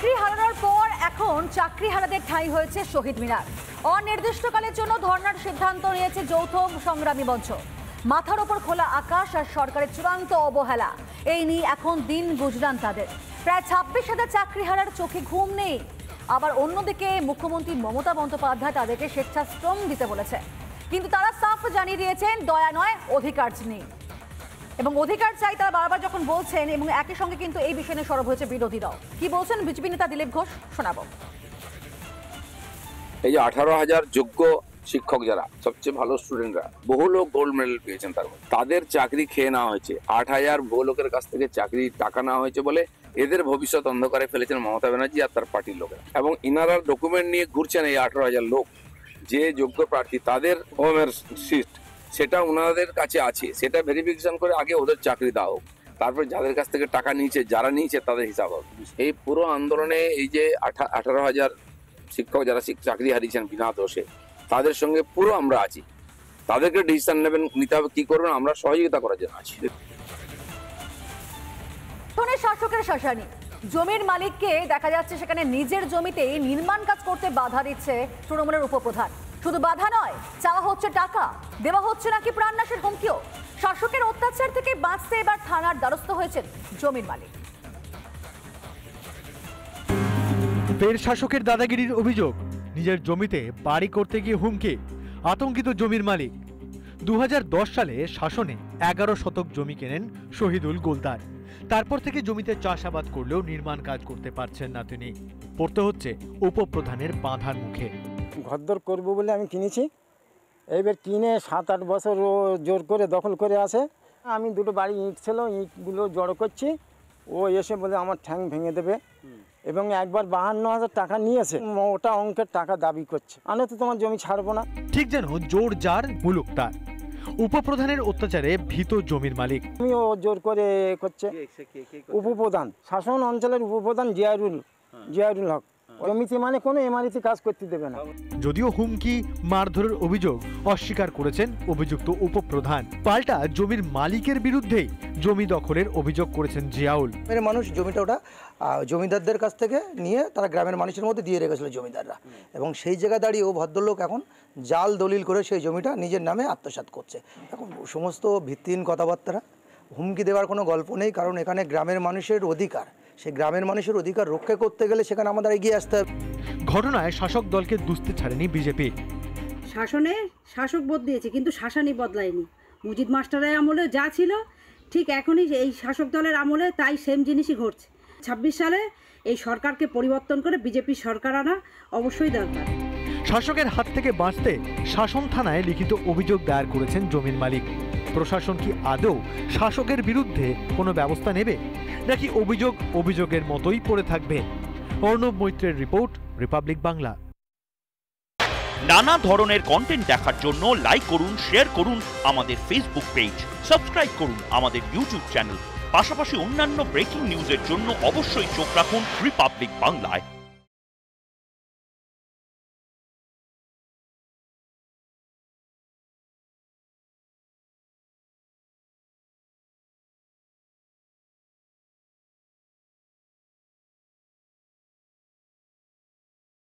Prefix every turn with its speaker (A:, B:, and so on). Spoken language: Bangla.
A: চাকরি হারানোর পর এখন চাকরি হারাদের ঠাঁই হয়েছে শহীদ মিনার। অনির্দিষ্টকালের জন্য ধর্নার সিদ্ধান্ত নিয়েছে যৌথ সংগ্রামী মঞ্চ। মাথার ওপর খোলা আকাশ আর সরকারের চূড়ান্ত অবহেলা, এই নিয়ে এখন দিন গুজরান তাদের। প্রায় 26,000 চাকরি হারার চোখে ঘুম নেই। আবার অন্যদিকে মুখ্যমন্ত্রী মমতা বন্দ্যোপাধ্যায় তাদেরকে স্বেচ্ছাশ্রম দিতে বলেছে, কিন্তু তারা সাফ জানিয়ে দিয়েছেন দয়া নয়, অধিকার নেই এবং অধিকার চাই তারা বারবার যখন বলছেন। এবং একই সঙ্গে কিন্তু এই বিষয়ে নিয়ে সরব হয়েছে বিরোধীরাও। কি বলছেন বিজেপি নেতা দিলীপ ঘোষ, শোনাবো।
B: এই যে 18,000 যোগ্য শিক্ষক যারা সবচেয়ে ভালো স্টুডেন্টরা, বহু লোক গোল্ড মেডেল পেয়েছেন, তাদের চাকরি খেয়ে নেওয়া হয়েছে। 8,000 বহু লোকের কাছ থেকে চাকরি টাকা নেওয়া হয়েছে বলে এদের ভবিষ্যৎ অন্ধকারে ফেলেছেন মমতা ব্যানার্জি আর তার পার্টির লোকেরা। এবং ইনারা ডকুমেন্ট নিয়ে ঘুরছেন। এই 18,000 লোক যে যোগ্য প্রার্থী, তাদের হোমের সিট সেটা ওনাদের কাছে আছে, সেটা ভেরিফিকেশন করে আগে ওদের চাকরি দেওয়া হোক, তারপর যাদের কাছ থেকে টাকা নিয়েছে, যারা নিয়েছে তাদের হিসাব হবে। এই পুরো আন্দোলনে এই যে 18,000 শিক্ষক যারা চাকরি হারিয়েছেন বিনা দোষে, তাদের সঙ্গে পুরো আমরা আছি। তাদেরকে ডিসিশন নিতে হবে, কি করবেন, আমরা সহযোগিতা করার জন্য আছি।
A: শাসকের শাসানি, জমির মালিককে দেখা যাচ্ছে সেখানে নিজের জমিতে নির্মাণ কাজ করতে বাধা দিচ্ছে তৃণমূলের উপপ্রধান। শুধু বাধা নয়, চাওয়া হচ্ছে টাকা, দেওয়া হচ্ছে নাকি প্রাণনাশের হুমকিও। শাসকের অত্যাচার থেকে বাঁচতে এবার থানার দ্বারস্থ হয়েছেন জমির মালিক।
C: ফের শাসকের দাদাগিরির অভিযোগ, নিজের জমিতে বাড়ি করতে গিয়ে হুমকি, আতঙ্কিত জমির মালিক। 2010 সালে শাসনে 11 শতক জমি কেনেন শহীদুল গোলদার। তারপর থেকে জমিতে চাষাবাদ করলেও নির্মাণ কাজ করতে পারছেন না তিনি। পড়তে হচ্ছে উপপ্রধানের বাঁধার মুখে।
D: ঘরদর করবো বলে আমি কিনেছি, এইবার কিনে 7-8 বছর ও জোর করে দখল করে আসে। আমি দুটো বাড়ি ইট ছিল, ইটগুলো জড়ো করছি, ও এসে বলে আমার ঠ্যাং ভেঙে দেবে এবং একবার 52,000 টাকা নিয়েছে, ওটা অঙ্কের টাকা দাবি করছে। আমি তো তোমার জমি ছাড়বো না।
C: ঠিক যেন জোর যার মুলুক তার। উপপ্রধানের অত্যাচারে ভীত জমির মালিক।
D: আমি ও জোর করে করছে উপপ্রধান, শাসন অঞ্চলের উপপ্রধান জিয়ারুল হক। জমিতে মানে কোনো এমআরসি কাজ করতে দেবে না।
C: যদিও হুমকি মারধরের অভিযোগ অস্বীকার করেছেন অভিযুক্ত উপপ্রধান, পাল্টা জমির মালিকের বিরুদ্ধেই জমি দখলের অভিযোগ করেছেন জিয়াউল।
E: মানুষ জমিটা ওটা জমিদারদের কাছ থেকে নিয়ে তারা গ্রামের মানুষের মধ্যে দিয়ে রেখেছিল জমিদাররা, এবং সেই জায়গায় দাঁড়িয়ে ও ভদ্রলোক এখন জাল দলিল করে সেই জমিটা নিজের নামে আত্মসাৎ করছে। এখন সমস্ত ভিত্তিহীন কথাবার্তা, হুমকি দেওয়ার কোনো গল্প নেই, কারণ এখানে গ্রামের মানুষের অধিকার, সেই গ্রামের মানুষের অধিকার রক্ষা করতে গেলে সেখানে আমাদের এগিয়ে আসতে হবে।
C: ঘটনায় শাসক দলকে দুষতে ছাড়েনি বিজেপি।
F: শাসনে শাসক বদলিয়েছে কিন্তু শাসানি বদলায়নি। মুজিব মাস্টারের আমলে যা ছিল ঠিক এখনই এই শাসক দলের আমলে তাই সেম জিনিসই ঘটছে। 26 সালে এই সরকারকে পরিবর্তন করে বিজেপি সরকার আনা অবশ্যই দরকার।
C: শাসকের হাত থেকে বাঁচতে শাসন থানায় লিখিত অভিযোগ দায়ের করেছেন জমির মালিক। প্রশাসন কি আদৌ শাসকের বিরুদ্ধে কোনো ব্যবস্থা নেবে, নাকি অভিযোগের মতোই পড়ে থাকবে? অর্ণব মৈত্রের রিপোর্ট, রিপাবলিক বাংলা।
G: নানা ধরনের কন্টেন্ট দেখার জন্য লাইক করুন, শেয়ার করুন আমাদের ফেসবুক পেজ, সাবস্ক্রাইব করুন আমাদের ইউটিউব চ্যানেল। পাশাপাশি অন্যান্য ব্রেকিং নিউজের জন্য অবশ্যই চোখ রাখুন রিপাবলিক বাংলায়।